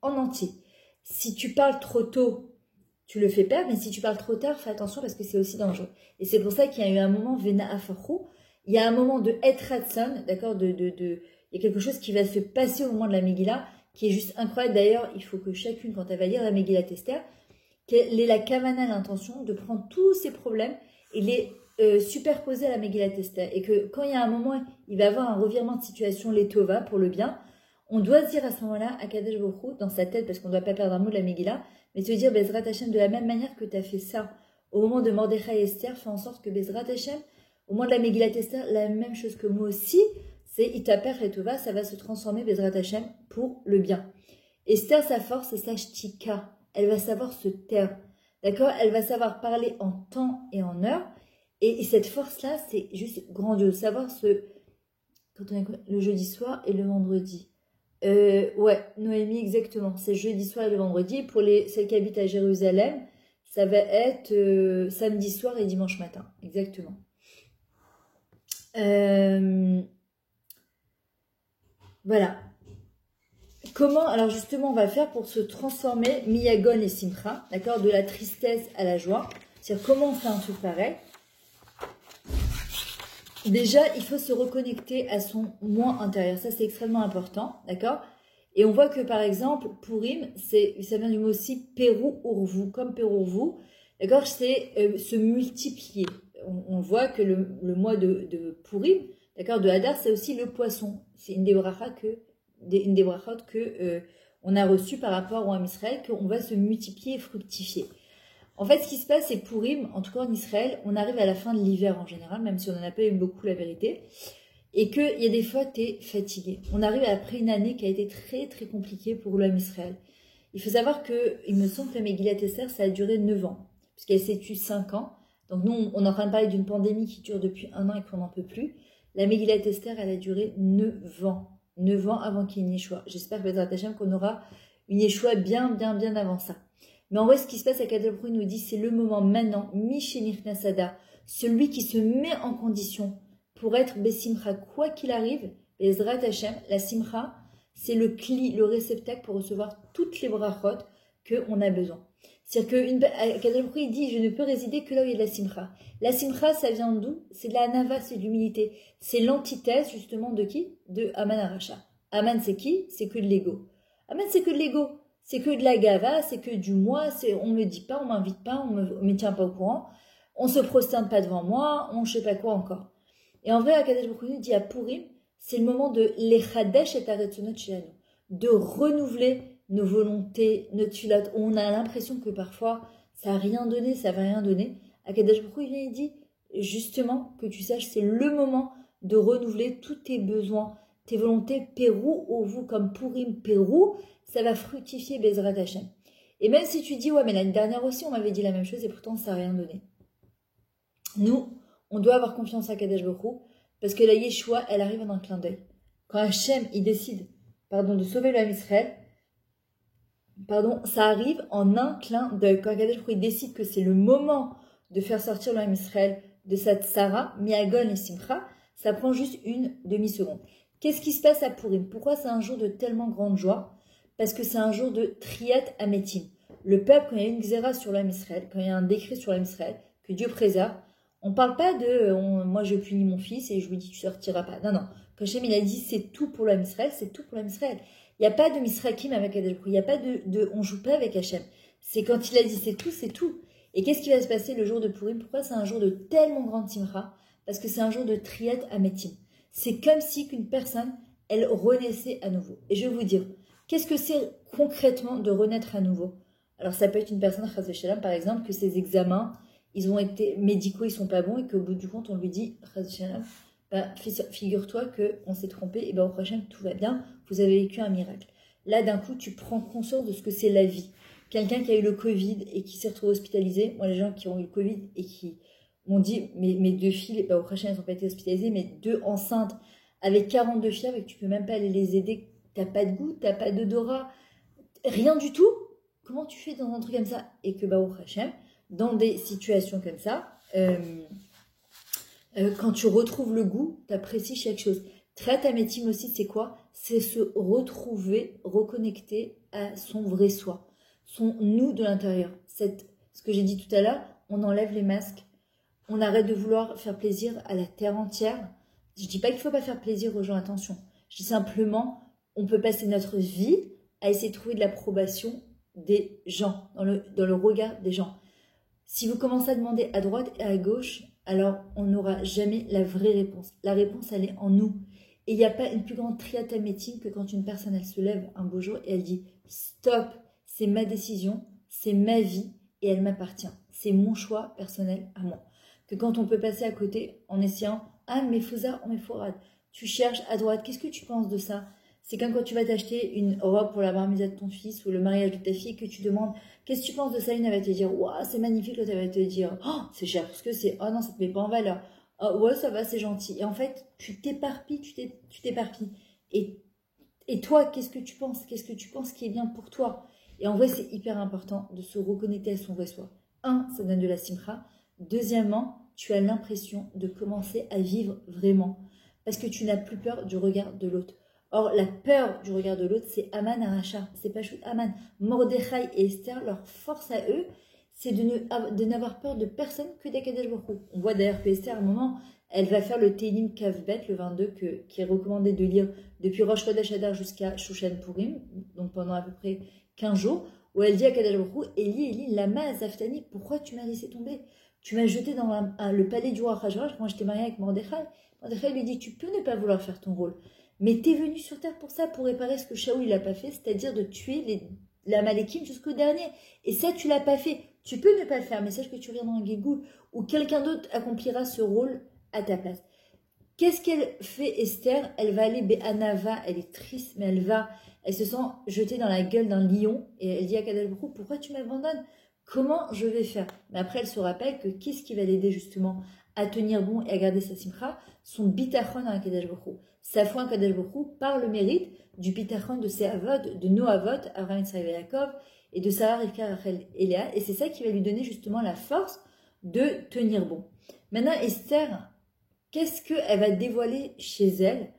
en entier. Si tu parles trop tôt, tu le fais perdre, mais si tu parles trop tard, fais attention parce que c'est aussi dangereux. Et c'est pour ça qu'il y a eu un moment, Vena Afarou, il y a un moment de Etratson, d'accord, il y a quelque chose qui va se passer au moment de la Megillah, qui est juste incroyable. D'ailleurs, il faut que chacune, quand elle va lire la Megillah Esther, qu'elle ait la kavana, l'intention de prendre tous ces problèmes et les superposer à la Megillah Esther. Et que quand il y a un moment, il va y avoir un revirement de situation, les tova, pour le bien, on doit se dire à ce moment-là, à Kadesh Baruch Hu, dans sa tête, parce qu'on ne doit pas perdre un mot de la Megillah, mais se dire, Bezrat Hashem, de la même manière que tu as fait ça au moment de Mordechai et Esther, fais en sorte que Bezrat Hashem, au moment de la Megillah Esther, la même chose que moi aussi, c'est Itaper et Tova, ça va se transformer Bezrat Hashem pour le bien. Esther, sa force, c'est sa shtika. Elle va savoir se taire. D'accord? Elle va savoir parler en temps et en heure. Et cette force-là, c'est juste grandiose. Savoir quand on est le jeudi soir et le vendredi. Ouais, Noémie, exactement. C'est jeudi soir et le vendredi. Pour celles qui habitent à Jérusalem, ça va être samedi soir et dimanche matin. Exactement. Voilà. Comment, alors justement, on va faire pour se transformer Miyagon et Simcha, d'accord, de la tristesse à la joie. C'est-à-dire comment on fait un truc pareil. Déjà, il faut se reconnecter à son moi intérieur. Ça, c'est extrêmement important, d'accord. Et on voit que, par exemple, Purim, ça vient du mot aussi Pérou Urvu, comme Pérou Urvu, d'accord, c'est se multiplier. On voit que le mois de Purim, d'accord, de Hadar, c'est aussi le poisson. C'est une des brachot que on a reçu par rapport au Ham Israël, qu'on va se multiplier et fructifier. En fait, ce qui se passe, c'est Purim, en tout cas en Israël, on arrive à la fin de l'hiver en général, même si on n'en a pas eu beaucoup la vérité, et qu'il y a des fois, tu es fatigué. On arrive après une année qui a été très très compliquée pour l'Am Israël. Il faut savoir que, il me semble que la Megillat Esther, ça a duré 9 ans, puisqu'elle s'est tue 5 ans. Donc nous, on est en train de parler d'une pandémie qui dure depuis 1 an et qu'on n'en peut plus. La Megillat Esther, elle a duré 9 ans. 9 ans avant qu'il y ait une Yeshua. J'espère qu'on aura une Yeshua bien avant ça. Mais en vrai, ce qui se passe à Kadesh Baruch Hu nous dit, c'est le moment maintenant, Mishenich Nasada, celui qui se met en condition pour être Besimcha, quoi qu'il arrive, Bezrat Hashem, la Simcha, c'est le cli, le réceptacle pour recevoir toutes les brachot qu'on a besoin. C'est-à-dire que Kadesh Baruch Hu, il dit, je ne peux résider que là où il y a de la Simcha. La Simcha, ça vient d'où? C'est de la Hanava, c'est de l'humilité. C'est l'antithèse, justement, de qui? De Haman Aracha. Haman, c'est qui? C'est que de l'ego. Haman, c'est que de l'ego. C'est que de la gava, c'est que du moi, on me dit pas, on m'invite pas, on me tient pas au courant, on se prosterne pas devant moi, on je sais pas quoi encore. Et en vrai, Akadosh Baruch Hu dit à Purim, c'est le moment de l'echadesh et aretzonot shelanu, de renouveler nos volontés, nos tfilotes. On a l'impression que parfois, ça a rien donné, ça va rien donner. Akadosh Baruch Hu, il dit, justement, que tu saches, c'est le moment de renouveler tous tes besoins, tes volontés, Pérou, ou vous, comme Purim, Pérou, ça va fructifier Bezrat Hashem. Et même si tu dis, ouais, mais l'année dernière aussi, on m'avait dit la même chose et pourtant, ça n'a rien donné. Nous, on doit avoir confiance à Kadesh Baruch Hu parce que la Yeshua, elle arrive en un clin d'œil. Quand Hashem, il décide, de sauver l'homme Israël, ça arrive en un clin d'œil. Quand Kadesh Baruch Hu, il décide que c'est le moment de faire sortir l'homme Israël de sa tsara, Miagon et Simcha, ça prend juste une demi-seconde. Qu'est-ce qui se passe à Purim? Pourquoi c'est un jour de tellement grande joie? Parce que c'est un jour de Triat Ametim. Le peuple, quand il y a une xéra sur l'homme Israël, quand il y a un décret sur l'homme Israël, que Dieu préserve, on ne parle pas de moi je punis mon fils et je lui dis tu sortiras pas. Non. Quand Hachem il a dit c'est tout pour l'homme Israël, c'est tout pour l'homme Israël. Il n'y a pas de misrakim avec Kadesh Baruch Hu, il n'y a pas on joue pas avec Hachem. C'est quand il a dit c'est tout, c'est tout. Et qu'est-ce qui va se passer le jour de Purim? Pourquoi c'est un jour de tellement grande simcha? Parce que c'est un jour de Triat Ametim. C'est comme si qu'une personne, elle renaissait à nouveau. Et je vais vous dire, qu'est-ce que c'est concrètement de renaître à nouveau? Alors ça peut être une personne, Chas v'Shalom, par exemple, que ses examens, ils ont été médicaux, ils sont pas bons, et qu'au bout du compte, on lui dit, Chas v'Shalom, figure-toi qu'on s'est trompé, et au prochain, tout va bien, vous avez vécu un miracle. Là, d'un coup, tu prends conscience de ce que c'est la vie. Quelqu'un qui a eu le Covid et qui s'est retrouvé hospitalisé, moi, les gens qui ont eu le Covid et qui m'ont dit, mes 2 filles, au prochain, elles n'ont pas été hospitalisées, mais 2 enceintes avec 42 fièvres et que tu peux même pas aller les aider, t'as pas de goût, t'as pas d'odorat, rien du tout. Comment tu fais dans un truc comme ça? Et que Baruch Hashem, dans des situations comme ça, quand tu retrouves le goût, t'apprécies chaque chose. Triatamétim aussi, c'est quoi? C'est se retrouver, reconnecter à son vrai soi, son nous de l'intérieur. Ce que j'ai dit tout à l'heure, on enlève les masques, on arrête de vouloir faire plaisir à la terre entière. Je dis pas qu'il faut pas faire plaisir aux gens, attention. Je dis simplement, on peut passer notre vie à essayer de trouver de l'approbation des gens, dans le regard des gens. Si vous commencez à demander à droite et à gauche, alors on n'aura jamais la vraie réponse. La réponse, elle est en nous. Et il n'y a pas une plus grande triatamétine que quand une personne, elle se lève un beau jour et elle dit « Stop, c'est ma décision, c'est ma vie et elle m'appartient. C'est mon choix personnel à moi. » Que quand on peut passer à côté en essayant « Ah, mais Fouza, oh, mais Fourad, tu cherches à droite, qu'est-ce que tu penses de ça ?» C'est comme quand tu vas t'acheter une robe pour la bar mitzvah de ton fils ou le mariage de ta fille que tu demandes « Qu'est-ce que tu penses de ça ?» Une, elle va te dire « Waouh, c'est magnifique. » L'autre, elle va te dire « Oh, c'est cher parce que c'est... Oh non, ça te met pas en valeur. » Oh, ouais, ça va, c'est gentil. Et en fait, tu t'éparpilles, tu t'éparpilles. Et toi, qu'est-ce que tu penses? Qu'est-ce que tu penses qui est bien pour toi? Et en vrai, c'est hyper important de se reconnecter à son vrai soi. Un, ça donne de la simcha. Deuxièmement, tu as l'impression de commencer à vivre vraiment. Parce que tu n'as plus peur du regard de l'autre. Or, la peur du regard de l'autre, c'est Aman Aracha. C'est pas juste Aman. Mordechai et Esther, leur force à eux, c'est de n'avoir peur de personne que d'Akadosh Baruch Hu. On voit d'ailleurs que Esther, à un moment, elle va faire le Teilim Kavbet, le 22, qui est recommandé de lire depuis Rosh Chodesh Adar jusqu'à Shushan Purim, donc pendant à peu près 15 jours, où elle dit à Akadosh Baruch Hu, Eli, lama azaftani, pourquoi tu m'as laissé tomber? Tu m'as jeté dans le palais du roi Achashverosh quand j'étais mariée avec Mordechai. Mordechai lui dit, tu peux ne pas vouloir faire ton rôle, mais t'es venu sur terre pour ça, pour réparer ce que Shaoul il a pas fait, c'est-à-dire de tuer l'Amalekim jusqu'au dernier. Et ça, tu l'as pas fait. Tu peux ne pas le faire, mais sache que tu reviendras en Guégoul, où quelqu'un d'autre accomplira ce rôle à ta place. Qu'est-ce qu'elle fait, Esther? Elle va aller Béhanava, elle est triste, mais elle se sent jetée dans la gueule d'un lion, et elle dit à Kadesh Baruch Hu, pourquoi tu m'abandonnes? Comment je vais faire? Mais après, elle se rappelle que qu'est-ce qui va l'aider justement à tenir bon et à garder sa simcha? Son bitachon à Kadesh Baruch Hu. Sa foi en Kadesh Baruch Hu par le mérite du bitachon de ses avot, de nos avot, Abraham, Israël et Yaakov, et de Sarah, Rivka, Rachel et Léa. Et c'est ça qui va lui donner justement la force de tenir bon. Maintenant, Esther, qu'est-ce qu'elle va dévoiler chez elle?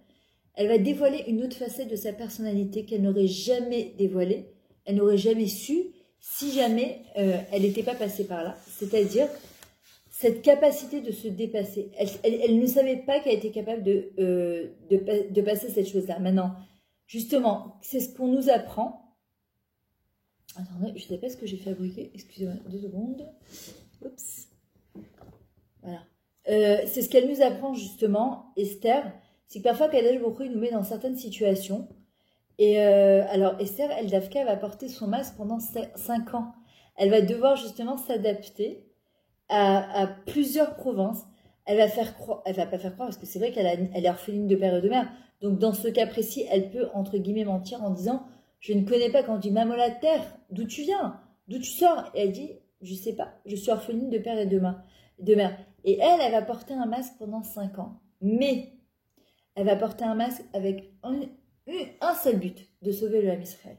Elle va dévoiler une autre facette de sa personnalité qu'elle n'aurait jamais dévoilée, elle n'aurait jamais su si jamais elle n'était pas passée par là. C'est-à-dire cette capacité de se dépasser. Elle ne savait pas qu'elle était capable de passer cette chose-là. Maintenant, justement, c'est ce qu'on nous apprend. Attendez, je ne sais pas ce que j'ai fabriqué. Excusez-moi, 2 secondes. Oups. Voilà. C'est ce qu'elle nous apprend justement, Esther. C'est que parfois, Kadesh Baruch Hu nous met dans certaines situations. Et alors, Esther, elle va porter son masque pendant 5 ans. Elle va devoir justement s'adapter à plusieurs provinces. Elle va pas faire croire, parce que c'est vrai qu'elle est orpheline de père et de mère. Donc, dans ce cas précis, elle peut, entre guillemets, mentir en disant « Je ne connais pas, quand on dit Mamola terre, d'où tu viens, d'où tu sors ?» Et elle dit « Je sais pas, je suis orpheline de père et de mère. » Et elle va porter un masque pendant 5 ans. Mais elle va porter un masque avec un seul but, de sauver le Ham Israël.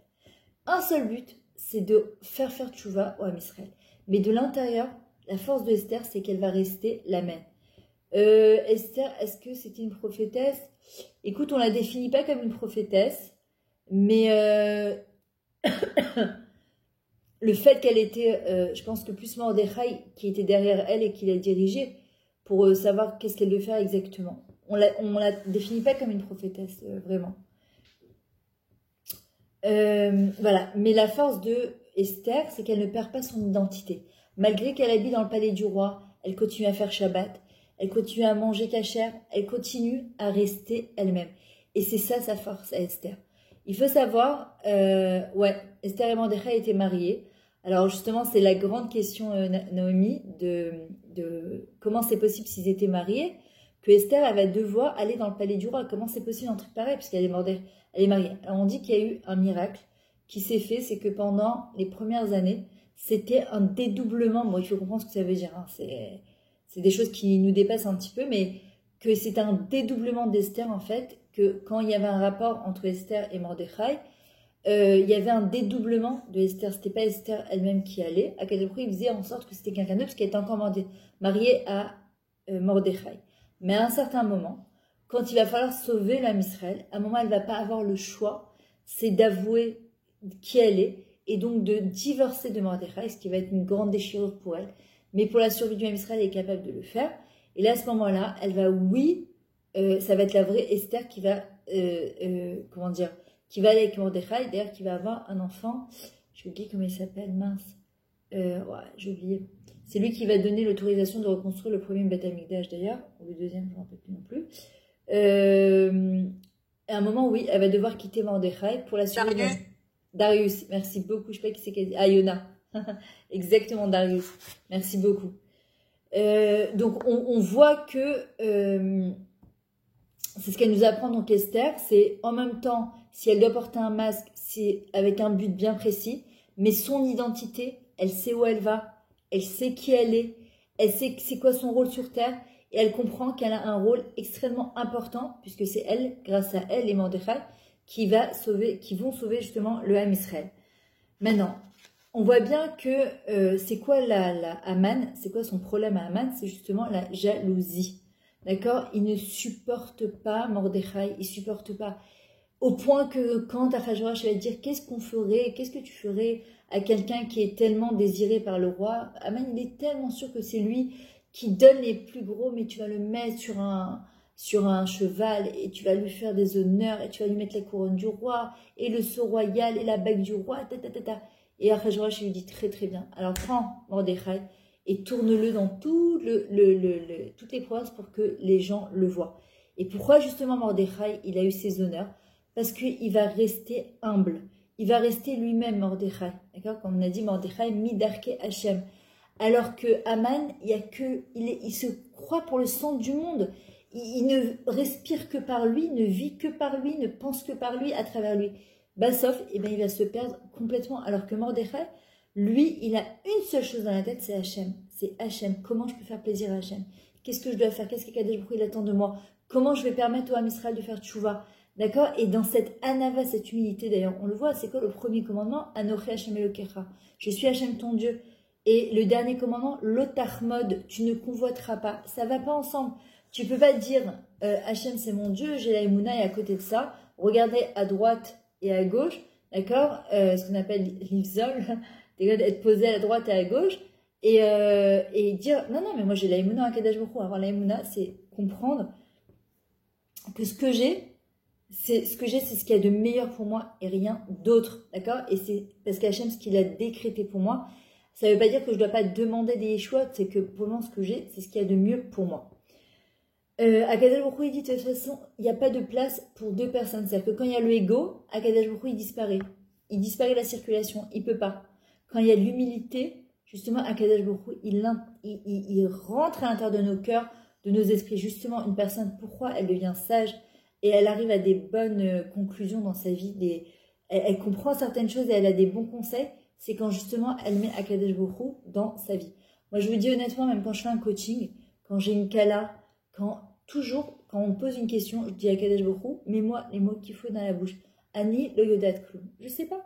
Un seul but, c'est de faire tchouva au Ham Israël. Mais de l'intérieur, la force de Esther, c'est qu'elle va rester la même. Esther, est-ce que c'était une prophétesse? Écoute, on la définit pas comme une prophétesse, mais le fait qu'elle était, je pense que plus Mordechai qui était derrière elle et qui l'a dirigée pour savoir qu'est-ce qu'elle devait faire exactement. On la définit pas comme une prophétesse, vraiment. Voilà. Mais la force de Esther, c'est qu'elle ne perd pas son identité. Malgré qu'elle habite dans le palais du roi, elle continue à faire Shabbat, elle continue à manger kasher, elle continue à rester elle-même. Et c'est ça sa force à Esther. Il faut savoir, Esther et Mordechai étaient mariés. Alors justement, c'est la grande question, Naomi, de comment c'est possible s'ils étaient mariés, que Esther, elle va devoir aller dans le palais du roi. Comment c'est possible un truc pareil, puisqu'elle est mariée. Alors on dit qu'il y a eu un miracle qui s'est fait, c'est que pendant les premières années, c'était un dédoublement. Bon, il faut comprendre ce que ça veut dire, hein. C'est des choses qui nous dépassent un petit peu, mais que c'est un dédoublement d'Esther, en fait, que quand il y avait un rapport entre Esther et Mordechai, il y avait un dédoublement de Esther. C'était pas Esther elle-même qui allait. À quel point il faisait en sorte que c'était quelqu'un d'autre, parce qu'elle était encore mariée à Mordechai. Mais à un certain moment, quand il va falloir sauver l'âme Israël, à un moment, elle ne va pas avoir le choix, c'est d'avouer qui elle est, et donc de divorcer de Mordechai, ce qui va être une grande déchirure pour elle. Mais pour la survie du même Israël, elle est capable de le faire. Et là, à ce moment-là, elle va, ça va être la vraie Esther qui va, qui va aller avec Mordechai, d'ailleurs, qui va avoir un enfant. J'ai oublié comment il s'appelle, mince. J'ai oublié. C'est lui qui va donner l'autorisation de reconstruire le premier Beth Amikdash, d'ailleurs, ou le deuxième, je ne me rappelle plus non plus. À un moment, oui, elle va devoir quitter Mordechai pour la survie. Darius, merci beaucoup. Je ne sais pas qui c'est qui a dit. Ah, Yona. Exactement, Darius. Merci beaucoup. Donc, on voit que c'est ce qu'elle nous apprend donc Esther. C'est en même temps, si elle doit porter un masque, c'est avec un but bien précis. Mais son identité, elle sait où elle va. Elle sait qui elle sait c'est quoi son rôle sur Terre. Et elle comprend qu'elle a un rôle extrêmement important, puisque c'est elle, grâce à elle et Mordechai, qui vont sauver justement le Ham Israël. Maintenant, on voit bien que c'est quoi Haman, c'est quoi son problème à Haman, c'est justement la jalousie. D'accord? Il ne supporte pas Mordechai, il supporte pas. Au point que quand Achashverosh va dire qu'est-ce qu'on ferait, qu'est-ce que tu ferais à quelqu'un qui est tellement désiré par le roi, Haman il est tellement sûr que c'est lui qui donne les plus gros, mais tu vas le mettre sur un cheval et tu vas lui faire des honneurs et tu vas lui mettre la couronne du roi et le sceau royal et la bague du roi, Et Achashverosh lui dit très très bien. Alors prends Mordechai et tourne-le dans toutes les provinces pour que les gens le voient. Et pourquoi justement Mordechai, il a eu ses honneurs? Parce qu'il va rester humble. Il va rester lui-même Mordechai. D'accord? Comme on a dit, Mordechai, Midarke Hashem. Alors que Haman, il se croit pour le centre du monde. Il ne respire que par lui, ne vit que par lui, ne pense que par lui, à travers lui. Sauf, il va se perdre complètement. Alors que Mordechai, lui, il a une seule chose dans la tête, c'est Hachem. C'est Hachem. Comment je peux faire plaisir à Hachem? Qu'est-ce que je dois faire? Qu'est-ce qu'Akadosh Baruch Hu il attend de moi? Comment je vais permettre au Ham Israël de faire tchouva? D'accord? Et dans cette anava, cette humilité, d'ailleurs, on le voit, c'est quoi le premier commandement? Anochi Hachem Elokecha. Je suis Hachem ton Dieu. Et le dernier commandement, l'otachmod, tu ne convoiteras pas. Ça va pas ensemble. Tu peux pas dire Hachem c'est mon Dieu, j'ai la Emouna et à côté de ça, regardez à droite et à gauche, d'accord, ce qu'on appelle l'Ifzol, être posé à droite et à gauche, et dire non, mais moi j'ai la Emouna à Kadosh Baruch Hu. Avoir la Emouna, c'est comprendre que ce que j'ai, c'est ce qu'il y a de meilleur pour moi et rien d'autre, d'accord? Et c'est parce qu'Hachem, ce qu'il a décrété pour moi, ça ne veut pas dire que je ne dois pas demander des Yeshuot, c'est que pour moi, ce que j'ai, c'est ce qu'il y a de mieux pour moi. Akadosh Baruch Hu, il dit de toute façon, il n'y a pas de place pour deux personnes. C'est-à-dire que quand il y a le ego, Akadosh Baruch Hu, il disparaît. Il disparaît la circulation, il ne peut pas. Quand il y a l'humilité, justement, Akadosh Baruch Hu, il rentre à l'intérieur de nos cœurs, de nos esprits. Justement, une personne, pourquoi elle devient sage et elle arrive à des bonnes conclusions dans sa vie, elle comprend certaines choses et elle a des bons conseils, c'est quand justement elle met Akadosh Baruch Hu dans sa vie. Moi je vous dis honnêtement, même quand je fais un coaching, quand j'ai une kala, quand on me pose une question, je dis Akadosh Baruch Hu, mets-moi les mots qu'il faut dans la bouche. Ani lo yodat klum. Je sais pas,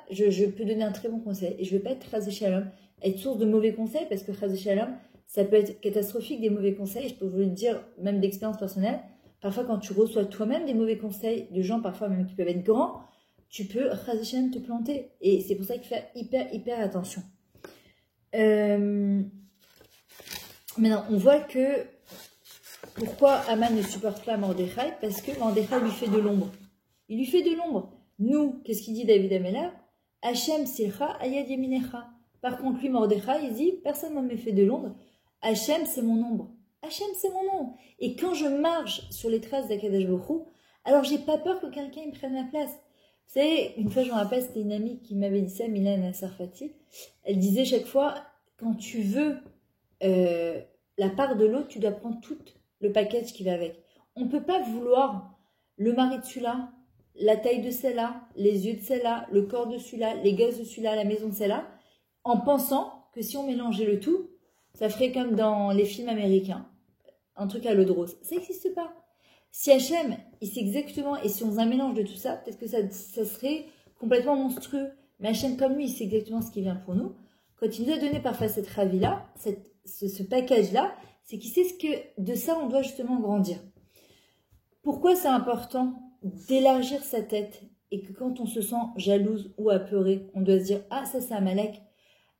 je peux donner un très bon conseil et je ne veux pas être chas v'shalom, être source de mauvais conseils parce que chas v'shalom, ça peut être catastrophique des mauvais conseils, je peux vous le dire même d'expérience personnelle. Parfois, quand tu reçois toi-même des mauvais conseils de gens, parfois même qui peuvent être grands, tu peux, chas v'shalom, te planter. Et c'est pour ça qu'il faut faire hyper attention. Maintenant, on voit que pourquoi Haman ne supporte pas Mordechai? Parce que Mordechai lui fait de l'ombre. Il lui fait de l'ombre. Nous, qu'est-ce qu'il dit David Amélar? Hachem silcha ayad yaminecha. Par contre, lui, Mordechai, il dit, personne ne me fait de l'ombre. Hachem, c'est mon ombre. Hachem, c'est mon ombre. Et quand je marche sur les traces d'Akadosh Baruch Hu, alors j'ai pas peur que quelqu'un me prenne la place. Vous savez, une fois, je me rappelle, c'était une amie qui m'avait dit ça, Mylène Sarfati. Elle disait chaque fois, quand tu veux la part de l'autre, tu dois prendre tout le package qui va avec. On ne peut pas vouloir le mari de celui-là, la taille de celle-là, les yeux de celle-là, le corps de celui-là, les gosses de celui-là, la maison de celle-là, en pensant que si on mélangeait le tout, ça ferait comme dans les films américains, un truc à l'eau de rose. Ça n'existe pas. Si Hachem, il sait exactement, et si on faisait un mélange de tout ça, peut-être que ça serait complètement monstrueux. Mais Hachem, comme lui, il sait exactement ce qui vient pour nous. Quand il nous a donné parfois cette ravie-là, ce package-là, c'est qu'il sait ce que de ça, on doit justement grandir. Pourquoi c'est important d'élargir sa tête et que quand on se sent jalouse ou apeuré, on doit se dire « Ah, ça c'est Amalek ».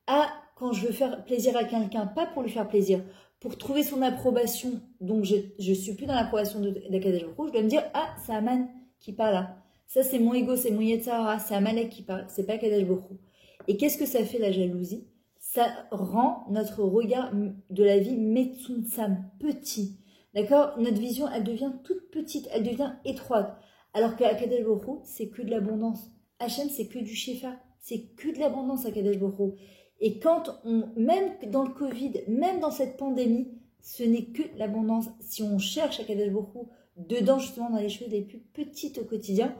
Ah, quand je veux faire plaisir à quelqu'un, pas pour lui faire plaisir, pour trouver son approbation, donc je suis plus dans l'approbation d'Akadosh Baruch Hu, je dois me dire « Ah, c'est Aman qui parle là ». Ça, c'est mon ego, c'est mon Yetzirah, c'est Amalek qui parle, c'est pas Akadosh Baruch Hu. Et qu'est-ce que ça fait la jalousie? Ça rend notre regard de la vie metsunsam, petit. D'accord? Notre vision, elle devient toute petite, elle devient étroite. Alors qu'Akadosh Baruch Hu, c'est que de l'abondance. Hachem, c'est que du Shefa, c'est que de l'abondance Akadosh Baruch Hu. Et même dans le Covid, même dans cette pandémie, ce n'est que l'abondance. Si on cherche Akadosh Baruch Hu dedans, justement, dans les choses les plus petites au quotidien,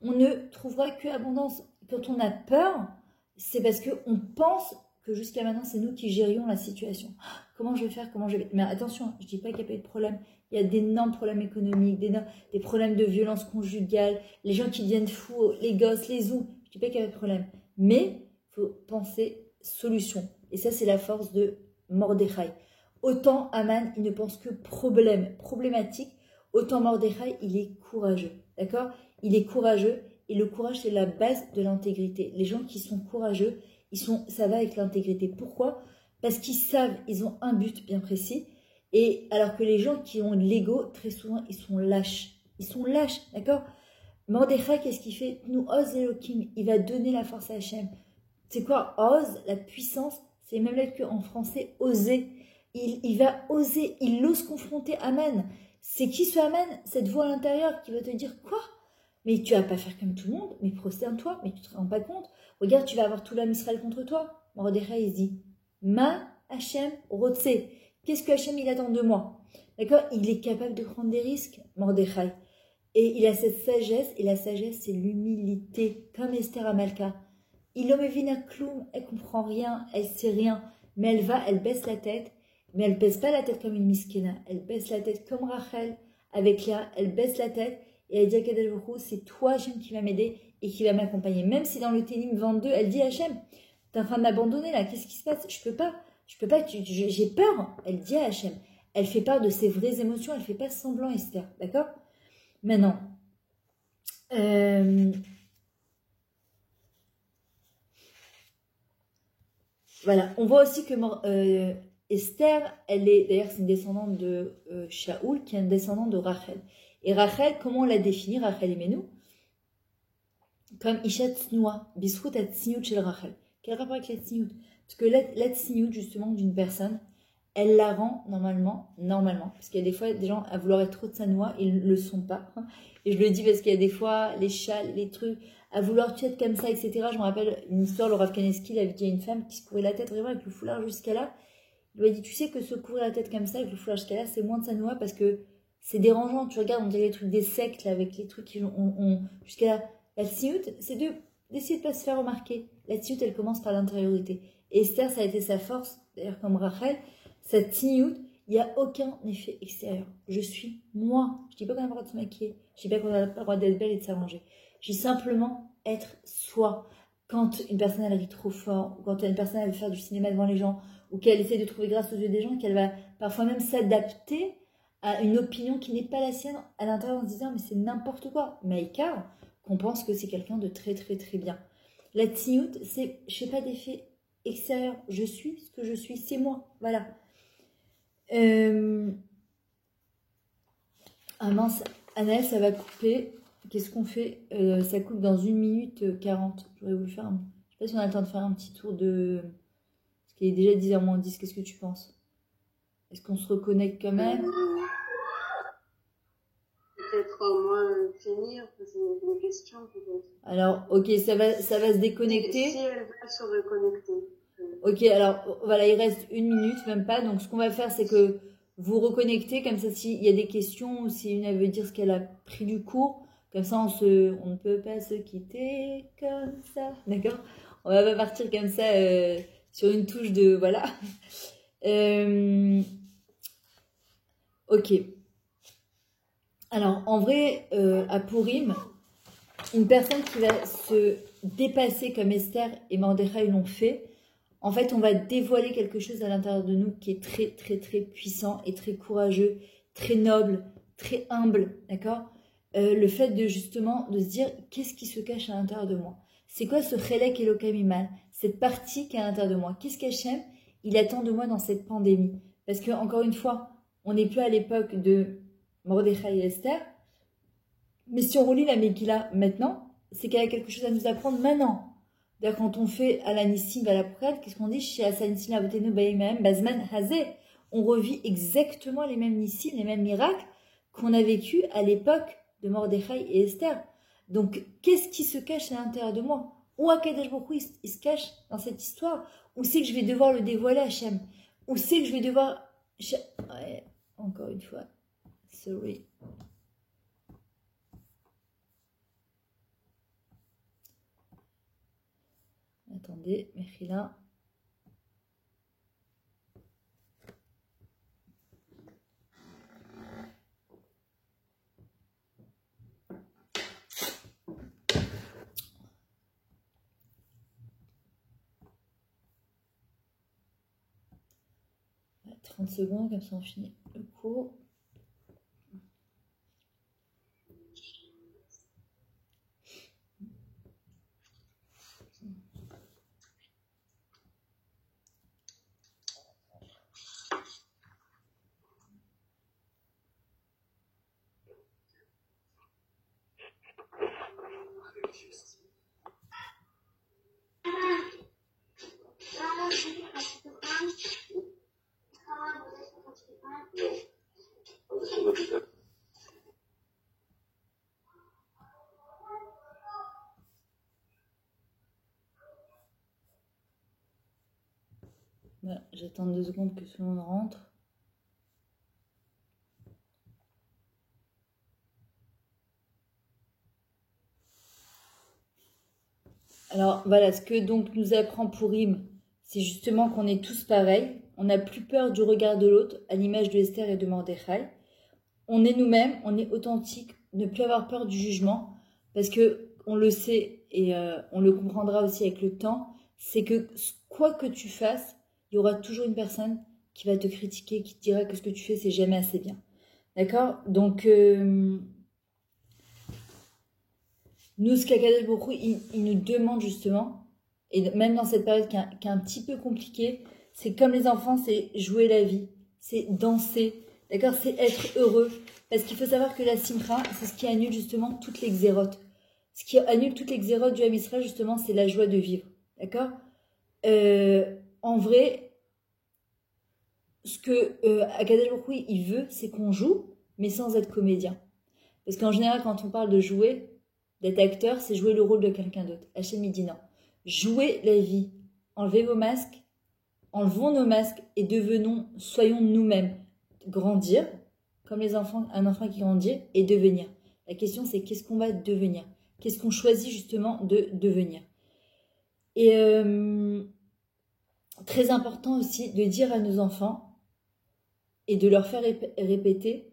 on ne trouvera que abondance. Quand on a peur, c'est parce qu'on pense que jusqu'à maintenant, c'est nous qui gérions la situation. Comment je vais faire? Mais attention, je ne dis pas qu'il n'y a pas eu de problème. Il y a d'énormes problèmes économiques, des problèmes de violence conjugale, les gens qui deviennent fous, les gosses, les zous. Je ne dis pas qu'il n'y a pas de problème. Mais il faut penser solution. Et ça, c'est la force de Mordechai. Autant Aman, il ne pense que problématique. Autant Mordechai, il est courageux. D'accord? Il est courageux. Et le courage, c'est la base de l'intégrité. Les gens qui sont courageux, ça va avec l'intégrité. Pourquoi? Parce qu'ils savent, ils ont un but bien précis. Et alors que les gens qui ont de l'ego, très souvent, ils sont lâches. Ils sont lâches, d'accord? Mordechai, qu'est-ce qu'il fait? Nous ose Elohim, il va donner la force à Hachem. C'est quoi? Ose, la puissance, c'est même là qu'en français, oser. Il va oser, il ose confronter Aman. C'est qui ce Aman? Cette voix à l'intérieur qui va te dire quoi? Mais tu vas pas faire comme tout le monde, mais prosterne-toi, mais tu te rends pas compte. Regarde, tu vas avoir tout l'âme Israël contre toi. Mordechai, il se dit, Ma Hachem Rotse. Qu'est-ce que Hachem, il attend de moi? D'accord? Il est capable de prendre des risques, Mordechai. Et il a cette sagesse, et la sagesse, c'est l'humilité, comme Esther Amalka. Il omevina kloum, elle comprend rien, elle sait rien, mais elle baisse la tête, mais elle baisse pas la tête comme une miskina, elle baisse la tête comme Rachel, avec Léa, elle baisse la tête, et elle dit à Kadosh Baruch Hu, c'est toi Hachem qui va m'aider et qui va m'accompagner. Même si dans le Télim 22, elle dit Hachem, t'es en train de m'abandonner là, qu'est-ce qui se passe? Je peux pas, j'ai peur. Elle dit à Hachem, elle fait part de ses vraies émotions, elle fait pas semblant Esther, d'accord? Maintenant, voilà, on voit aussi que Esther, d'ailleurs c'est une descendante de Shaoul, qui est une descendante de Rachel. Et Rachel, comment on l'a définit, Rachel Imenu? Comme Isha Tsnoua, Bisrout at Tsniout chez Rachel. Quel rapport avec la Tsniout? Parce que la Tsniout, justement, d'une personne, elle la rend normalement, parce qu'il y a des fois des gens à vouloir être trop tsanoua, ils ne le sont pas. Et je le dis parce qu'il y a des fois les châles, les trucs, à vouloir tout être comme ça, etc. Je me rappelle une histoire, le Rav Kaneski, il avait dit à une femme qui se courait la tête vraiment avec le foulard jusqu'à là. Il lui a dit, tu sais que se couvrir la tête comme ça avec le foulard jusqu'à là, c'est moins tsanoua parce que c'est dérangeant. Tu regardes, on dirait les trucs des sectes, là, avec les trucs qui ont jusqu'à là. La tsniout, c'est d'essayer de ne pas se faire remarquer. La tsniout, elle commence par l'intériorité. Et Esther, ça a été sa force, d'ailleurs comme Rachel, cette tsniout, il n'y a aucun effet extérieur. Je suis moi. Je ne dis pas qu'on a le droit de se maquiller. Je ne dis pas qu'on a le droit d'être belle et de s'arranger. Je dis simplement être soi. Quand une personne elle rit trop fort, ou quand une personne elle veut faire du cinéma devant les gens, ou qu'elle essaie de trouver grâce aux yeux des gens, qu'elle va parfois même s'adapter à une opinion qui n'est pas la sienne à l'intérieur en se disant mais c'est n'importe quoi. Maïka, qu'on pense que c'est quelqu'un de très très très bien. La tsniout, c'est, je ne fais pas d'effet extérieur. Je suis ce que je suis, c'est moi. Voilà. Ah mince, Anaël, ça va couper. Qu'est-ce qu'on fait? Ça coupe dans 1 minute 40. J'aurais voulu faire je sais pas si on a le temps de faire un petit tour de... Parce qu'il est déjà 10h moins 10. Qu'est-ce que tu penses? Est-ce qu'on se reconnecte quand même? Peut-être au moins finir, poser des questions peut-être. Alors, ok, ça va se déconnecter. Si elle va se reconnecter. Ok, alors voilà, il reste 1 minute, même pas. Donc ce qu'on va faire, c'est que vous reconnectez, comme ça s'il y a des questions, ou si une elle veut dire ce qu'elle a pris du cours, comme ça on ne peut pas se quitter comme ça, d'accord? On va pas partir comme ça sur une touche de... Voilà. Ok. Alors, en vrai, à Purim, une personne qui va se dépasser comme Esther et Mordechai l'ont fait, en fait, on va dévoiler quelque chose à l'intérieur de nous qui est très, très, très puissant et très courageux, très noble, très humble, d'accord? Le fait de justement de se dire qu'est-ce qui se cache à l'intérieur de moi? C'est quoi ce chelek Eloka Mimal? Cette partie qui est à l'intérieur de moi? Qu'est-ce qu'Hachem, il attend de moi dans cette pandémie? Parce que, encore une fois, on n'est plus à l'époque de Mordechai et Esther, mais si on relit la Megillah maintenant, c'est qu'elle a quelque chose à nous apprendre maintenant. D'ailleurs, quand on fait à la Nissim, à la Prête, qu'est-ce qu'on dit? Chez Asanissim, Avotenu, Baïmahem, Bazman, Hazé. On revit exactement les mêmes Nissim, les mêmes miracles qu'on a vécu à l'époque de Mordechai et Esther. Donc, qu'est-ce qui se cache à l'intérieur de moi? Où Akadosh Baruch Hu, il se cache dans cette histoire? Où c'est que je vais devoir le dévoiler à Hachem? Où c'est que je vais devoir... Ouais, encore une fois, sorry. Attendez, Mechila. Ouais, 30 secondes, comme ça on finit le cours. Voilà, j'attends 2 secondes que tout le monde rentre. Alors voilà, ce que donc nous apprend Purim, c'est justement qu'on est tous pareils. On n'a plus peur du regard de l'autre, à l'image de Esther et de Mordechai. On est nous-mêmes, on est authentique, ne plus avoir peur du jugement, parce que on le sait et on le comprendra aussi avec le temps, c'est que quoi que tu fasses, il y aura toujours une personne qui va te critiquer, qui te dira que ce que tu fais, c'est jamais assez bien. D'accord? Donc, nous, ce qu'Akadosh Baruch Hu, il nous demande justement, et même dans cette période qui est un petit peu compliquée, c'est comme les enfants, c'est jouer la vie, c'est danser, d'accord? C'est être heureux. Parce qu'il faut savoir que la simcha, c'est ce qui annule justement toutes les xérotes. Ce qui annule toutes les xérotes du Ham Israël, justement, c'est la joie de vivre, d'accord? En vrai, ce que Akadosh Baruch Hu, il veut, c'est qu'on joue, mais sans être comédien. Parce qu'en général, quand on parle de jouer, d'être acteur, c'est jouer le rôle de quelqu'un d'autre. Hachem, il dit non. Jouez la vie. Enlevez vos masques, enlevons nos masques et soyons nous-mêmes. Grandir, comme les enfants, un enfant qui grandit, et devenir. La question, c'est qu'est-ce qu'on va devenir? Qu'est-ce qu'on choisit justement de devenir? Et très important aussi de dire à nos enfants et de leur faire répéter,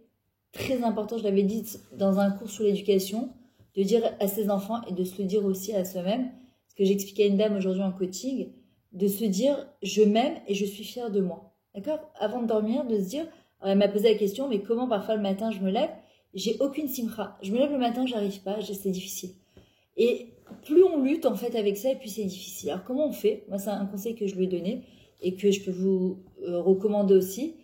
très important, je l'avais dit dans un cours sur l'éducation, de dire à ses enfants et de se le dire aussi à soi-même, ce que j'expliquais à une dame aujourd'hui en coaching, de se dire je m'aime et je suis fière de moi. D'accord? Avant de dormir, de se dire, elle m'a posé la question, mais comment parfois le matin je me lève, j'ai aucune simcha. Je me lève le matin, j'arrive pas, c'est difficile. Et plus on lutte en fait avec ça, et plus c'est difficile. Alors comment on fait? Moi, c'est un conseil que je lui ai donné et que je peux vous recommander aussi.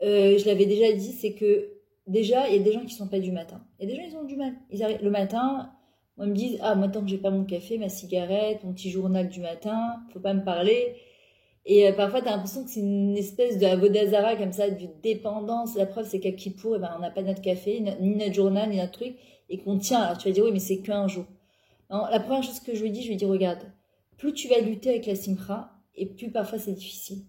Je l'avais déjà dit, c'est que déjà, il y a des gens qui sont pas du matin. Il y a des gens, ils ont du mal. Ils arrivent le matin, moi, ils me disent, ah, moi, tant que j'ai pas mon café, ma cigarette, mon petit journal du matin, faut pas me parler. Et parfois, t'as l'impression que c'est une espèce de avodazara, comme ça, de dépendance. La preuve, c'est qu'à Kippour, eh ben, on n'a pas notre café, ni notre journal, ni notre truc, et qu'on tient. Alors, tu vas dire, oui, mais c'est qu'un jour. Non, la première chose que je lui dis, regarde, plus tu vas lutter avec la simcha, et plus parfois c'est difficile.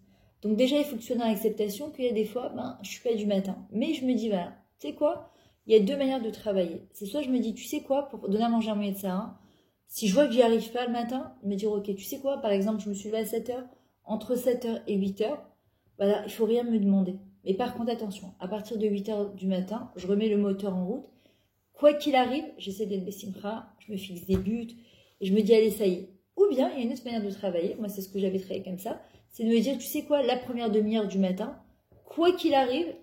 Donc déjà, il faut que tu sois dans l'acceptation qu'il y a des fois, je suis pas du matin. Mais je me dis, voilà, tu sais quoi? Il y a 2 manières de travailler. C'est soit je me dis, tu sais quoi, pour donner à manger à mon Sarah, si je vois que j'y arrive pas le matin, me dire, ok, tu sais quoi, par exemple, je me suis levée à 7h, entre 7h et 8h, voilà, il faut rien me demander. Mais par contre, attention, à partir de 8h du matin, je remets le moteur en route. Quoi qu'il arrive, j'essaie d'être bessimcha, je me fixe des buts, et je me dis, allez, ça y est. Ou bien, il y a une autre manière de travailler, moi c'est ce que j'avais travaillé comme ça, c'est de me dire, tu sais quoi, la première demi-heure du matin, quoi qu'il arrive,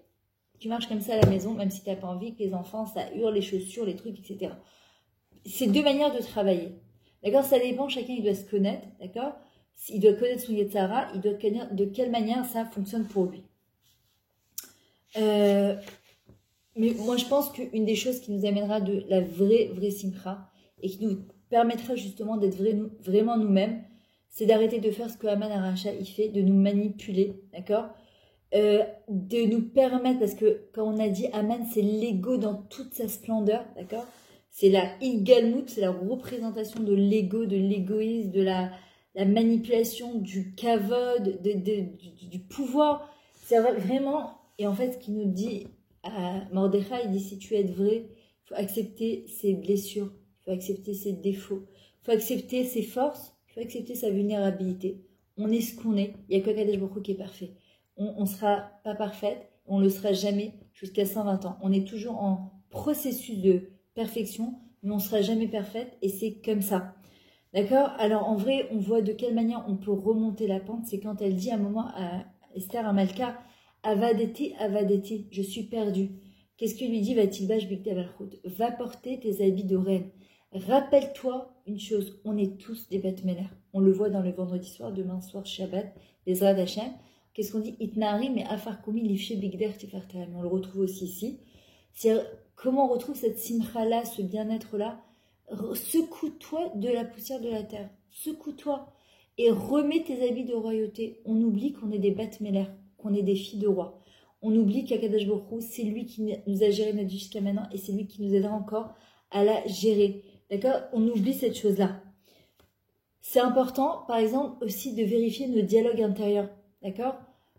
tu marches comme ça à la maison, même si tu n'as pas envie que les enfants, ça hurle, les chaussures, les trucs, etc. C'est deux manières de travailler. D'accord? Ça dépend, chacun il doit se connaître, d'accord? Il doit connaître son Yetzara, il doit connaître de quelle manière ça fonctionne pour lui. Mais moi je pense qu'une des choses qui nous amènera de la vraie simcha et qui nous permettra justement d'être vraiment nous-mêmes, c'est d'arrêter de faire ce que Haman Aracha il fait, de nous manipuler, d'accord? De nous permettre, parce que quand on a dit Haman, c'est l'ego dans toute sa splendeur, d'accord? C'est la Igalmout, c'est la représentation de l'ego, de l'égoïsme, de la manipulation, du kavod, du pouvoir. C'est vraiment, et en fait, ce qu'il nous dit à Mordechai, il dit si tu es vrai, il faut accepter ses blessures, il faut accepter ses défauts, il faut accepter ses forces, il faut accepter sa vulnérabilité. On est ce qu'on est, il n'y a que Kadesh Baruch Hu qui est parfait. On ne sera pas parfaite, on ne le sera jamais jusqu'à 120 ans. On est toujours en processus de perfection, mais on ne sera jamais parfaite et c'est comme ça. D'accord? Alors en vrai, on voit de quelle manière on peut remonter la pente. C'est quand elle dit à un moment à Esther, à Malka, Avadeti, Avadeti, je suis perdue. Qu'est-ce qu'il lui dit? Va-t-il va porter tes habits de reine. Rappelle-toi une chose, on est tous des Beth Meler. On le voit dans le vendredi soir, demain soir, Shabbat, les Zrad Hashem. Qu'est-ce qu'on dit? Itnari, mais Afarkoumi, Lifché, Bigder, Tifartahem. On le retrouve aussi ici. C'est comment on retrouve cette simcha-là, ce bien-être-là. Secoue-toi de la poussière de la terre. Secoue-toi et remets tes habits de royauté. On oublie qu'on est des Beth Meler, qu'on est des filles de roi. On oublie qu'Akadosh Baruch Hu, c'est lui qui nous a géré notre vie jusqu'à maintenant et c'est lui qui nous aidera encore à la gérer. D'accord? On oublie cette chose-là. C'est important, par exemple, aussi de vérifier nos dialogues intérieurs. D'accord?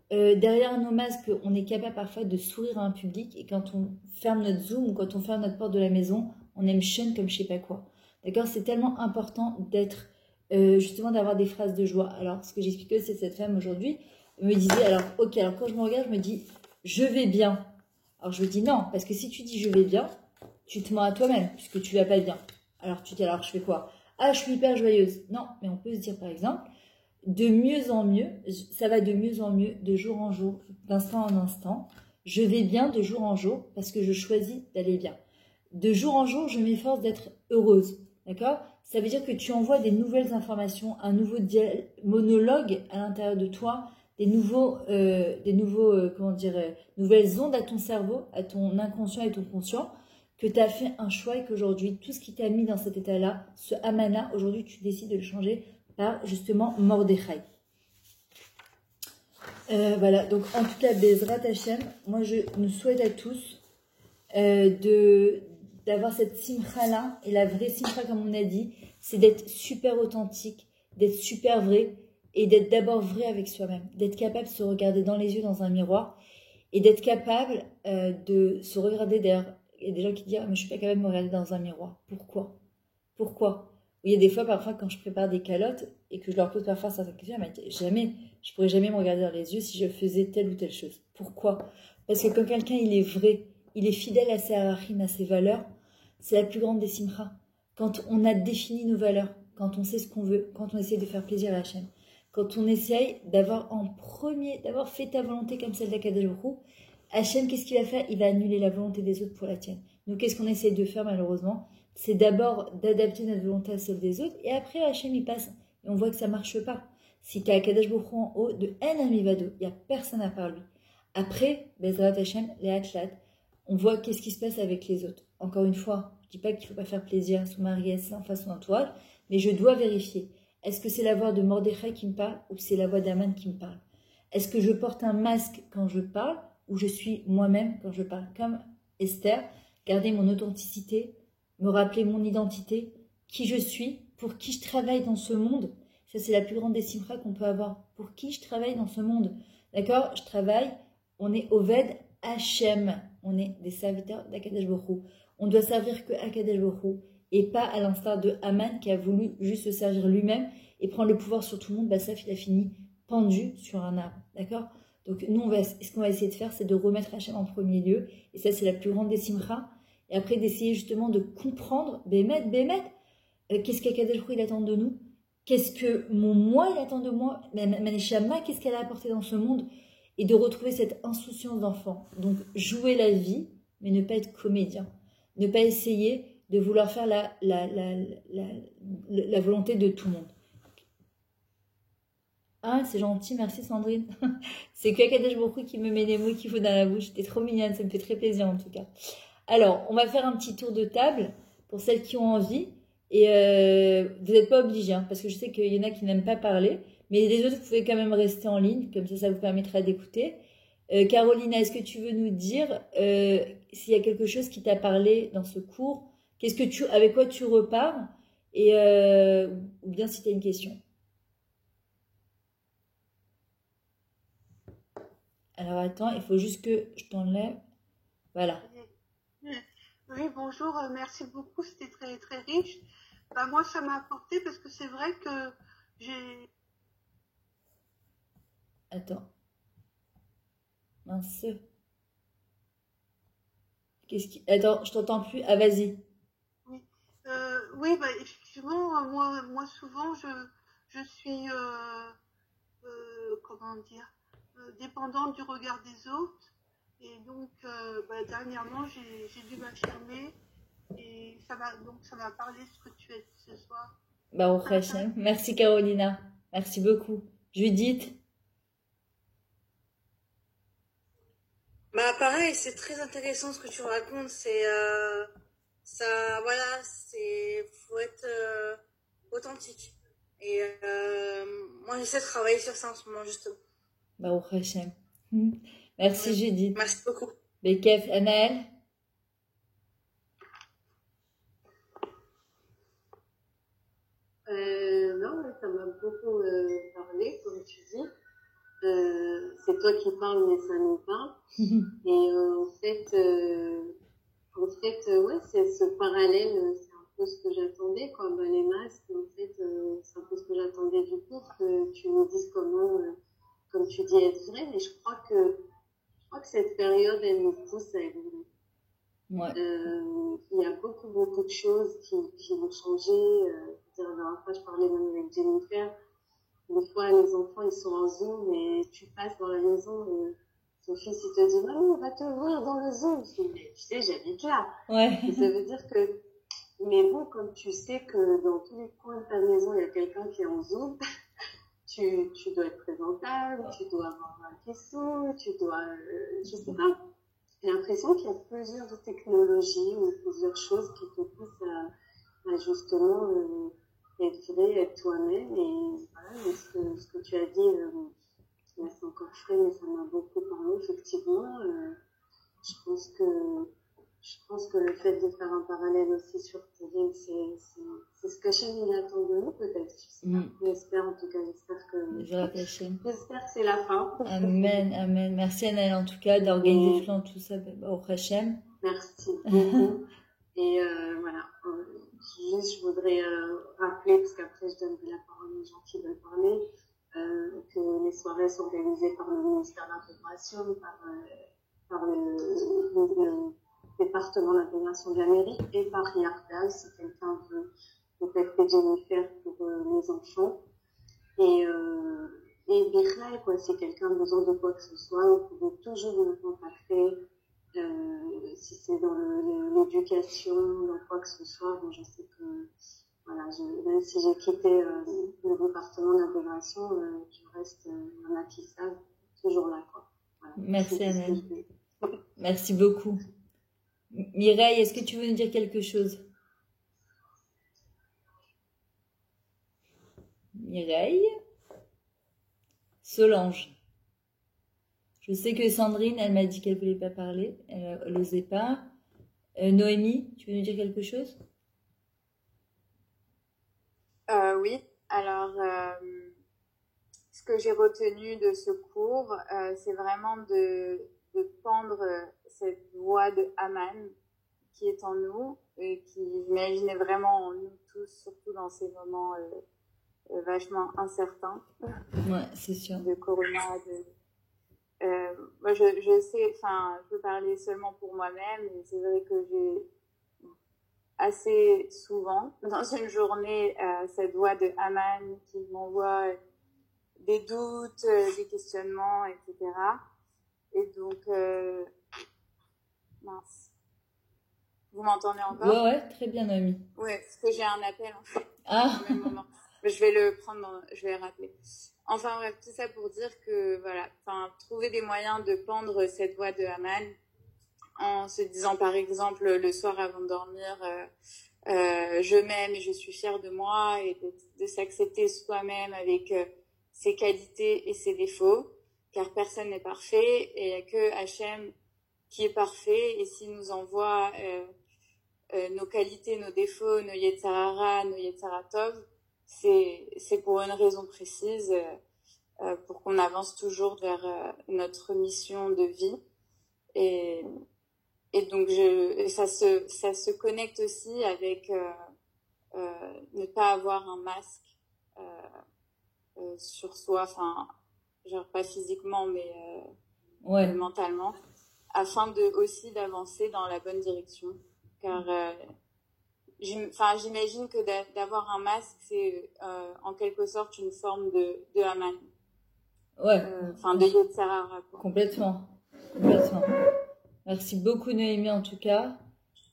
Derrière nos masques, on est capable parfois de sourire à un public et quand on ferme notre Zoom ou quand on ferme notre porte de la maison, on aime chun comme je sais pas quoi. D'accord? C'est tellement important d'être, justement, d'avoir des phrases de joie. Alors, ce que j'expliquais, c'est cette femme aujourd'hui me disait, alors, ok, alors quand je me regarde, je me dis, je vais bien. Alors, je me dis non, parce que si tu dis je vais bien, tu te mens à toi-même, puisque tu vas pas bien. Alors, tu dis, alors, je fais quoi? Ah, je suis hyper joyeuse. Non, mais on peut se dire, par exemple, de mieux en mieux, ça va de mieux en mieux, de jour en jour, d'instant en instant. Je vais bien de jour en jour parce que je choisis d'aller bien. De jour en jour, je m'efforce d'être heureuse. D'accord? Ça veut dire que tu envoies des nouvelles informations, un nouveau monologue à l'intérieur de toi, nouvelles ondes à ton cerveau, à ton inconscient et ton conscient, que tu as fait un choix et qu'aujourd'hui, tout ce qui t'a mis dans cet état-là, ce amana, aujourd'hui, tu décides de le changer par justement Mordechai. Voilà, donc en tout cas, Bezrat Hashem, moi je nous souhaite à tous d'avoir cette simcha-là, et la vraie simcha, comme on a dit, c'est d'être super authentique, d'être super vrai, et d'être d'abord vrai avec soi-même, d'être capable de se regarder dans les yeux dans un miroir, et d'être capable de se regarder derrière. Il y a des gens qui disent « Ah, mais je suis pas capable de me regarder dans un miroir. » Pourquoi? Il y a des fois, parfois, quand je prépare des calottes et que je leur pose parfois certaines questions, elles me disent jamais, je pourrais jamais me regarder dans les yeux si je faisais telle ou telle chose. Pourquoi? Parce que quand quelqu'un, il est vrai, il est fidèle à ses harachim, à ses valeurs, c'est la plus grande des simchas. Quand on a défini nos valeurs, quand on sait ce qu'on veut, quand on essaie de faire plaisir à Hachem, quand on essaye d'avoir fait ta volonté comme celle d'Akadosh Baruch Hu, Hachem, qu'est-ce qu'il va faire? Il va annuler la volonté des autres pour la tienne. Nous, qu'est-ce qu'on essaie de faire malheureusement? C'est d'abord d'adapter notre volonté à celle des autres, et après Hachem il passe, et on voit que ça marche pas. Si tu as Akadosh Baruch Hu en haut, de En Amivado, il n'y a personne à part lui. Après, Bezrat Hachem, les Atlat, on voit qu'est-ce qui se passe avec les autres. Encore une fois, je dis pas qu'il faut pas faire plaisir à son mari, à ses enfants, à son entourage, mais je dois vérifier. Est-ce que c'est la voix de Mordechai qui me parle, ou c'est la voix d'Aman qui me parle? Est-ce que je porte un masque quand je parle, ou je suis moi-même quand je parle? Comme Esther, garder mon authenticité, me rappeler mon identité, qui je suis, pour qui je travaille dans ce monde. Ça, c'est la plus grande des simchas qu'on peut avoir. Pour qui je travaille dans ce monde. D'accord? Je travaille, on est Oved Hachem. On est des serviteurs d'Akadosh Baruch Hu. On doit servir que Akadosh Baruch Hu, et pas à l'instar de Haman qui a voulu juste se servir lui-même et prendre le pouvoir sur tout le monde. Bassaf, il a fini pendu sur un arbre. D'accord? Donc, nous, ce qu'on va essayer de faire, c'est de remettre Hachem en premier lieu. Et ça, c'est la plus grande des simchas. Et après, d'essayer justement de comprendre, Bémet, qu'est-ce qu'Akadosh Baruch Hu il attend de nous? Qu'est-ce que mon moi il attend de moi? Ma neshama, qu'est-ce qu'elle a apporté dans ce monde? et de retrouver cette insouciance d'enfant. Donc, jouer la vie, mais ne pas être comédien. Ne pas essayer de vouloir faire la volonté de tout le monde. Ah, c'est gentil, merci Sandrine. C'est que Akadesh beaucoup qui me met des mots qu'il faut dans la bouche. T'es trop mignonne, ça me fait très plaisir en tout cas. Alors, on va faire un petit tour de table pour celles qui ont envie. Et vous n'êtes pas obligés, hein, parce que je sais qu'il y en a qui n'aiment pas parler. Mais les autres, vous pouvez quand même rester en ligne, comme ça vous permettra d'écouter. Carolina, est-ce que tu veux nous dire s'il y a quelque chose qui t'a parlé dans ce cours? Avec quoi tu repars? Et, ou bien si tu as une question. Alors attends, il faut juste que je t'enlève. Voilà. Oui, bonjour, merci beaucoup, c'était très très riche. Bah, moi, ça m'a apporté parce que c'est vrai que j'ai... Attends. Mince. Attends, je t'entends plus. Ah, vas-y. Oui, oui bah, effectivement, moi souvent, je suis, comment dire, dépendante du regard des autres. Et donc, bah, dernièrement, j'ai dû m'affirmer et ça m'a parlé ce que tu es ce soir. Bah, au Hachem. Merci Carolina. Merci beaucoup. Judith. Bah pareil, c'est très intéressant ce que tu racontes. C'est ça, voilà, faut être authentique. Et moi j'essaie de travailler sur ça en ce moment justement. Bah, au Hachem. Merci Ouais. Judith. Merci beaucoup. Bekef, Anaël. Non, ça m'a beaucoup parlé, comme tu dis. C'est toi qui parles, mais ça nous parle. Et ouais, c'est ce parallèle, c'est un peu ce que j'attendais, quoi. Ben, les masques, en fait, c'est un peu ce que j'attendais du cours, que tu nous dises comment, comme tu dis, être vrai. Mais je crois que cette période, elle nous pousse à évoluer. Ouais. Il y a beaucoup de choses qui vont changer. La dernière fois, je parlais même avec Jennifer. Des fois, les enfants, ils sont en Zoom et tu passes dans la maison et ton fils, il te dit, maman, on va te voir dans le Zoom. Je dis, mais tu sais, j'habite là. Ouais. Et ça veut dire que, mais bon, comme tu sais que dans tous les coins de ta maison, il y a quelqu'un qui est en Zoom, tu dois être présentable, tu dois avoir un question, tu dois, je sais pas. J'ai l'impression qu'il y a plusieurs technologies ou plusieurs choses qui te poussent à justement être vrai, être toi-même. Et voilà, et ce que tu as dit, là c'est encore frais, mais ça m'a beaucoup parlé, effectivement. Je pense que le fait de faire un parallèle aussi sur Télé, c'est ce que Hachem attend de nous, peut-être. Je sais pas. J'espère, en tout cas, j'espère que c'est la fin. Amen, amen. Merci Anaël, en tout cas, d'organiser tout ça au Hachem. Merci beaucoup. Et voilà. Juste, je voudrais rappeler, parce qu'après je donnerai la parole aux gens qui veulent parler, que les soirées sont organisées par le ministère de l'Intégration, par le département d'intégration de l'Amérique et par Yardal, si quelqu'un veut contacter Jennifer pour les enfants. Et Birla, quoi, si quelqu'un a besoin de quoi que ce soit, vous pouvez toujours me contacter. Si c'est dans l'éducation, dans quoi que ce soit, bon, je sais que voilà, même si j'ai quitté le département d'intégration, je reste, il y en a qui savent, toujours là, quoi. Voilà. Merci Anaël. Merci beaucoup. Mireille, est-ce que tu veux nous dire quelque chose? Mireille? Solange. Je sais que Sandrine, elle m'a dit qu'elle voulait pas parler, elle n'osait pas. Noémie, tu veux nous dire quelque chose? Oui, alors ce que j'ai retenu de ce cours, c'est vraiment de tendre cette voix de Aman qui est en nous et qui, j'imaginais vraiment en nous tous, surtout dans ces moments vachement incertains. Ouais, c'est sûr. De Corona, moi, je sais, enfin, je peux parler seulement pour moi-même, et c'est vrai que j'ai assez souvent, dans une journée, cette voix de Aman qui m'envoie des doutes, des questionnements, etc. Et donc, mince. Vous m'entendez encore? Ouais, très bien, Noémie. Ouais, parce que j'ai un appel en fait, Ah, au même moment. Mais je vais le prendre, je vais le rappeler. Enfin bref, tout ça pour dire que voilà, enfin, trouver des moyens de pendre cette voix de Haman en se disant par exemple le soir avant de dormir, je m'aime et je suis fière de moi, et de s'accepter soi-même avec ses qualités et ses défauts, car personne n'est parfait et il n'y a que Hachem qui est parfait, et s'il nous envoie nos qualités, nos défauts, nos Yetzirara, nos Yetziratov, c'est pour une raison précise, pour qu'on avance toujours vers notre mission de vie. Et donc ça se connecte aussi avec ne pas avoir un masque sur soi, enfin genre pas physiquement mais ouais. mentalement, afin aussi d'avancer dans la bonne direction, car j'imagine que d'avoir un masque, c'est en quelque sorte une forme de Haman. Ouais. Enfin, de Yetzirara. Complètement. Merci beaucoup, Noémie, en tout cas.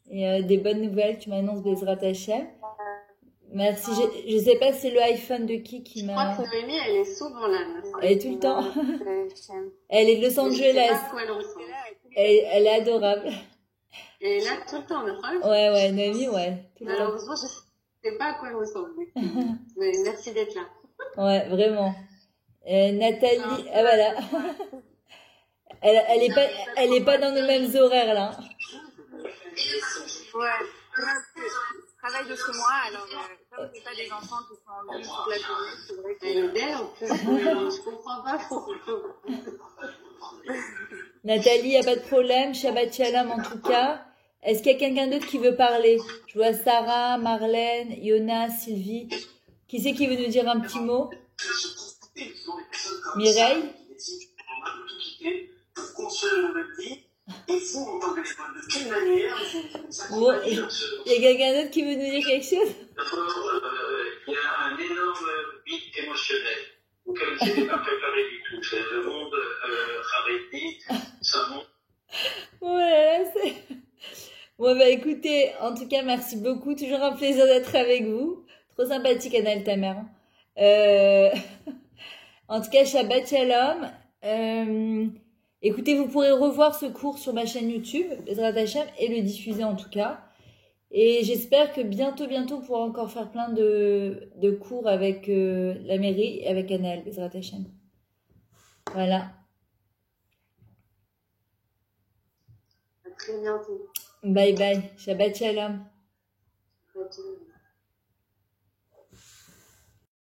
Et des bonnes nouvelles, tu m'annonces Bezrat Hachem. Merci. Je sais pas si c'est le iPhone de qui Je m'a... crois que Noémie, elle est souvent là. Elle est tout le temps. Elle est de Los Angeles. Je sais pas à quoi elle ressemble. Elle est adorable. Elle est là tout le temps, d'accord? Ouais, Noémie, ouais. Tout le temps. Malheureusement, je sais pas à quoi elle ressemble. Mais merci d'être là. Ouais, vraiment. Nathalie, ah voilà. Elle est pas dans nos mêmes horaires là. Ouais. Je travaille de chez moi, alors comme j'ai pas des enfants qui sont en ligne toute la journée, c'est vrai que... Elle est belle en plus, je comprends pas pourquoi. Nathalie, y a pas de problème. Shabbat Shalom en tout cas. Est-ce qu'il y a quelqu'un d'autre qui veut parler? Je vois Sarah, Marlène, Yona, Sylvie. Qui c'est qui veut nous dire un petit mot? Mireille? Qu'on se le dit, il faut entendre les paroles de quelle manière. Bon, il y a quelqu'un d'autre qui veut nous dire quelque chose? D'abord, il y a un énorme pic émotionnel auquel je n'étais pas préparé du tout. C'est le monde Haredi, ça monte. Ouais, c'est... Bon, bah écoutez, en tout cas, merci beaucoup. Toujours un plaisir d'être avec vous. Trop sympathique, Anaël, ta mère. En tout cas, Shabbat Shalom. Écoutez, vous pourrez revoir ce cours sur ma chaîne YouTube, Bezrat Hachem, et le diffuser en tout cas. Et j'espère que bientôt, on pourra encore faire plein de cours avec la mairie et avec Anaël, Bezrat Hachem. Voilà. À très bientôt. Bye bye. Shabbat Shalom. Shabbat shalom.